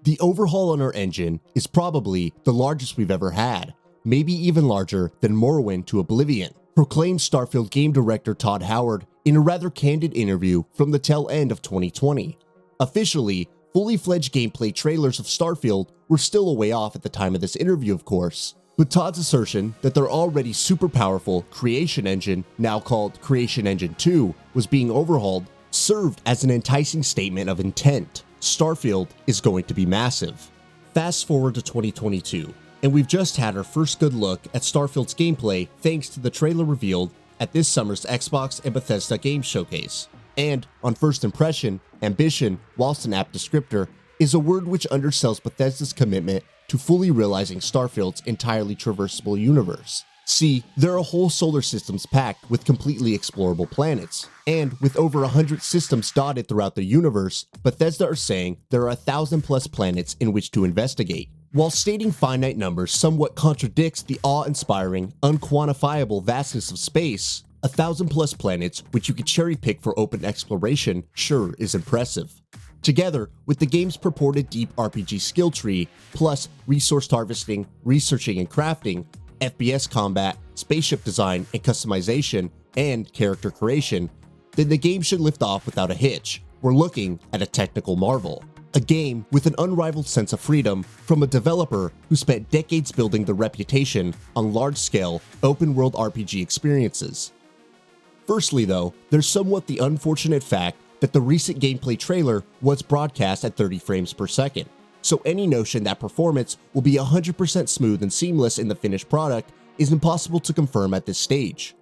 The overhaul on our engine is probably the largest we've ever had, maybe even larger than Morrowind to Oblivion, proclaimed Starfield game director Todd Howard in a rather candid interview from the tail end of 2020. Officially, fully fledged gameplay trailers of Starfield were still a way off at the time of this interview, of course, but Todd's assertion that their already super powerful creation engine, now called Creation Engine 2, was being overhauled served as an enticing statement of intent. Starfield is going to be massive. Fast forward to 2022, and we've just had our first good look at Starfield's gameplay thanks to the trailer revealed at this summer's Xbox and Bethesda Game Showcase. And, on first impression, ambition, whilst an apt descriptor, is a word which undersells Bethesda's commitment to fully realizing Starfield's entirely traversable universe. See, there are whole solar systems packed with completely explorable planets, and with over 100 systems dotted throughout the universe, Bethesda are saying there are 1,000 plus planets in which to investigate. While stating finite numbers somewhat contradicts the awe-inspiring, unquantifiable vastness of space, 1,000 plus planets which you could cherry pick for open exploration sure is impressive. Together with the game's purported deep RPG skill tree, plus resource harvesting, researching and crafting, FPS combat, spaceship design and customization, and character creation, then the game should lift off without a hitch. We're looking at a technical marvel. A game with an unrivaled sense of freedom from a developer who spent decades building their reputation on large-scale, open-world RPG experiences. Firstly though, there's somewhat the unfortunate fact that the recent gameplay trailer was broadcast at 30 frames per second, so any notion that performance will be 100% smooth and seamless in the finished product is impossible to confirm at this stage.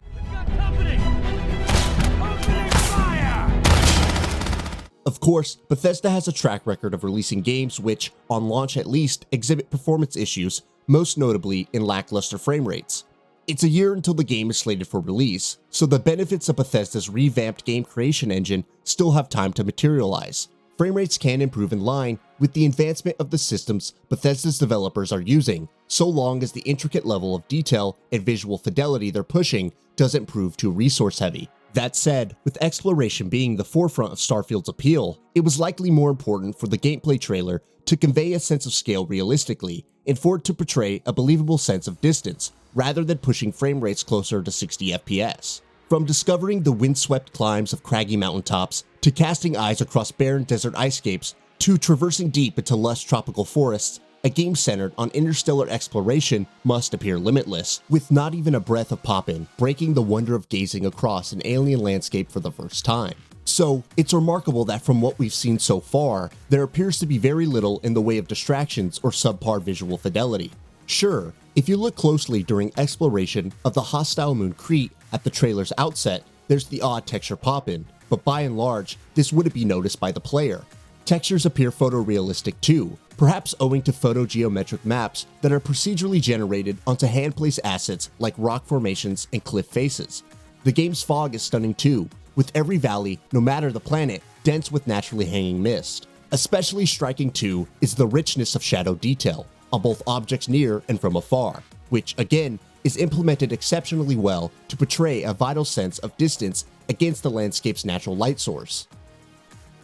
Of course, Bethesda has a track record of releasing games which, on launch at least, exhibit performance issues, most notably in lackluster frame rates. It's a year until the game is slated for release, so the benefits of Bethesda's revamped game creation engine still have time to materialize. Frame rates can improve in line with the advancement of the systems Bethesda's developers are using, so long as the intricate level of detail and visual fidelity they're pushing doesn't prove too resource heavy. That said, with exploration being the forefront of Starfield's appeal, it was likely more important for the gameplay trailer to convey a sense of scale realistically, and for it to portray a believable sense of distance, rather than pushing frame rates closer to 60 FPS. From discovering the windswept climbs of craggy mountaintops, to casting eyes across barren desert icescapes, to traversing deep into lush tropical forests, a game centered on interstellar exploration must appear limitless, with not even a breath of poppin' breaking the wonder of gazing across an alien landscape for the first time. So, it's remarkable that from what we've seen so far, there appears to be very little in the way of distractions or subpar visual fidelity. Sure, if you look closely during exploration of the hostile moon Crete at the trailer's outset, there's the odd texture pop-in, but by and large, this wouldn't be noticed by the player. Textures appear photorealistic too, perhaps owing to photogeometric maps that are procedurally generated onto hand-placed assets like rock formations and cliff faces. The game's fog is stunning too, with every valley, no matter the planet, dense with naturally hanging mist. Especially striking too is the richness of shadow detail on both objects near and from afar, which again is implemented exceptionally well to portray a vital sense of distance against the landscape's natural light source.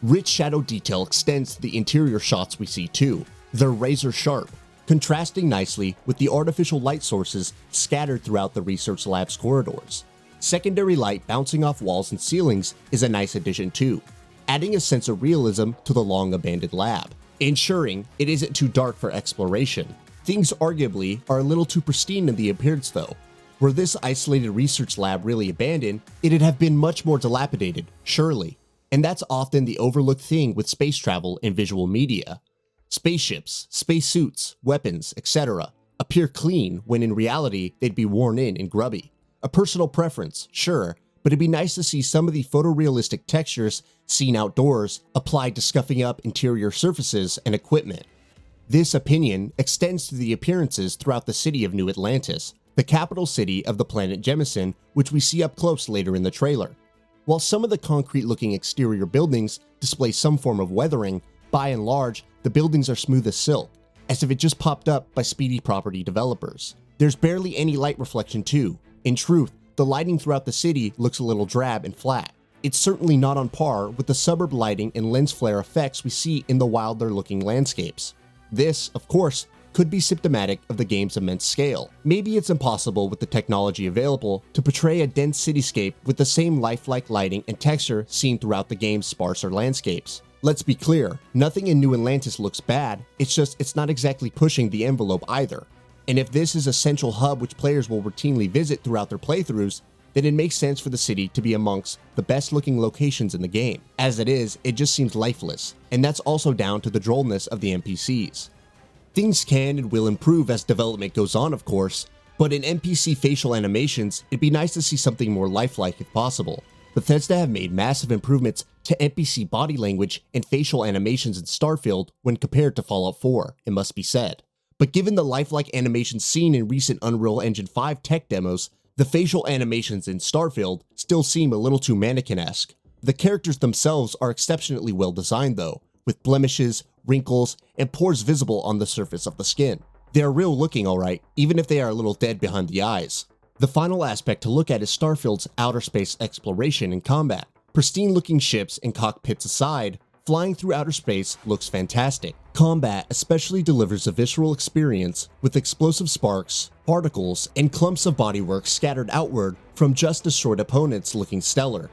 Rich shadow detail extends to the interior shots we see too. They're razor sharp, contrasting nicely with the artificial light sources scattered throughout the research lab's corridors. Secondary light bouncing off walls and ceilings is a nice addition too, adding a sense of realism to the long-abandoned lab, ensuring it isn't too dark for exploration. Things arguably are a little too pristine in the appearance though. Were this isolated research lab really abandoned, it'd have been much more dilapidated, surely. And that's often the overlooked thing with space travel and visual media. Spaceships, spacesuits, weapons, etc. appear clean when in reality they'd be worn in and grubby. A personal preference, sure, but it'd be nice to see some of the photorealistic textures seen outdoors applied to scuffing up interior surfaces and equipment. This opinion extends to the appearances throughout the city of New Atlantis, the capital city of the planet Jemison, which we see up close later in the trailer. While some of the concrete-looking exterior buildings display some form of weathering, by and large, the buildings are smooth as silk, as if it just popped up by speedy property developers. There's barely any light reflection too. In truth, the lighting throughout the city looks a little drab and flat. It's certainly not on par with the suburb lighting and lens flare effects we see in the wilder-looking landscapes. This, of course, could be symptomatic of the game's immense scale. Maybe it's impossible with the technology available to portray a dense cityscape with the same lifelike lighting and texture seen throughout the game's sparser landscapes. Let's be clear, nothing in New Atlantis looks bad, it's not exactly pushing the envelope either. And if this is a central hub which players will routinely visit throughout their playthroughs, then it makes sense for the city to be amongst the best looking locations in the game. As it is, it just seems lifeless, and that's also down to the drollness of the NPCs. Things can and will improve as development goes on, of course, but in Npc Facial Animations, it'd be nice to see something more lifelike if possible. Bethesda have made massive improvements to NPC body language and facial animations in Starfield when compared to Fallout 4, it must be said. But given the lifelike animations seen in recent Unreal Engine 5 tech demos, the facial animations in Starfield still seem a little too mannequin-esque. The characters themselves are exceptionally well designed though, with blemishes, wrinkles, and pores visible on the surface of the skin. They are real looking alright, even if they are a little dead behind the eyes. The final aspect to look at is Starfield's outer space exploration and combat. Pristine looking ships and cockpits aside, flying through outer space looks fantastic. Combat especially delivers a visceral experience with explosive sparks, particles, and clumps of bodywork scattered outward from just destroyed opponents looking stellar.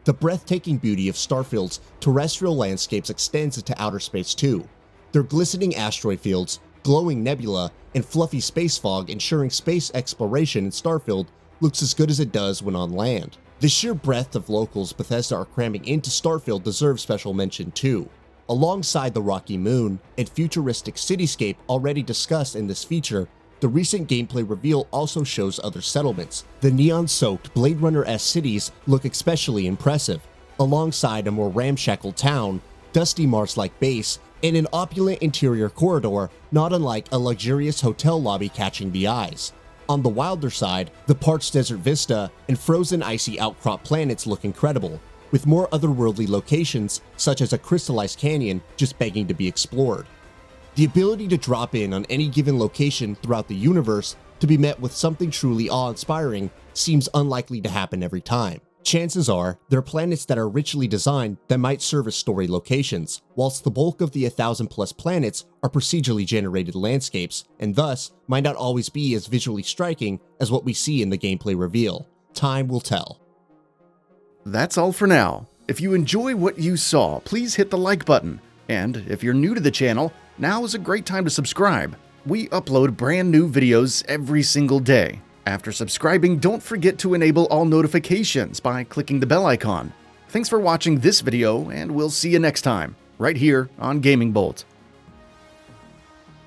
The breathtaking beauty of Starfield's terrestrial landscapes extends into outer space too. Their glistening asteroid fields, glowing nebula, and fluffy space fog ensuring space exploration in Starfield looks as good as it does when on land. The sheer breadth of locals Bethesda are cramming into Starfield deserves special mention too. Alongside the rocky moon and futuristic cityscape already discussed in this feature, the recent gameplay reveal also shows other settlements. The neon-soaked Blade Runner-esque cities look especially impressive, alongside a more ramshackle town, dusty Mars-like base, and an opulent interior corridor not unlike a luxurious hotel lobby catching the eyes. On the wilder side, the parched desert vista and frozen icy outcrop planets look incredible, with more otherworldly locations such as a crystalised canyon just begging to be explored. The ability to drop in on any given location throughout the universe to be met with something truly awe-inspiring seems unlikely to happen every time. Chances are, there are planets that are richly designed that might serve as story locations, whilst the bulk of the 1,000+ planets are procedurally generated landscapes, and thus might not always be as visually striking as what we see in the gameplay reveal. Time will tell. That's all for now. If you enjoy what you saw, please hit the like button. And if you're new to the channel, now is a great time to subscribe. We upload brand new videos every single day. After subscribing, don't forget to enable all notifications by clicking the bell icon. Thanks for watching this video, and we'll see you next time, right here on GamingBolt.